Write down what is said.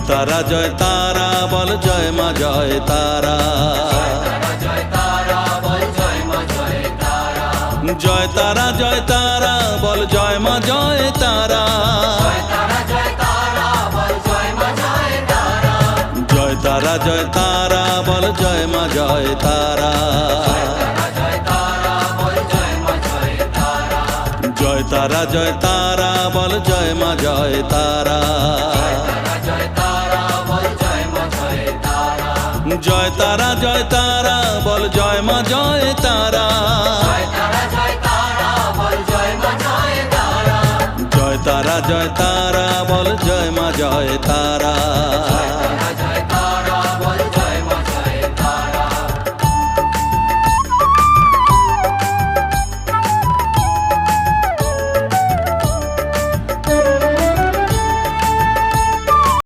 জয় তারা জয় তারা বল জয় মা জয় তারা। জয় তারা জয় তারা বল জয় মা জয় তারা। জয় তারা জয় তারা বল জয় মা জয় তারা। জয় তারা জয় তারা বল জয় মা জয় তারা। জয় তারা জয় তারা বল জয় মা জয় তারা। জয় তারা জয় তারা বল জয় মা জয় তারা।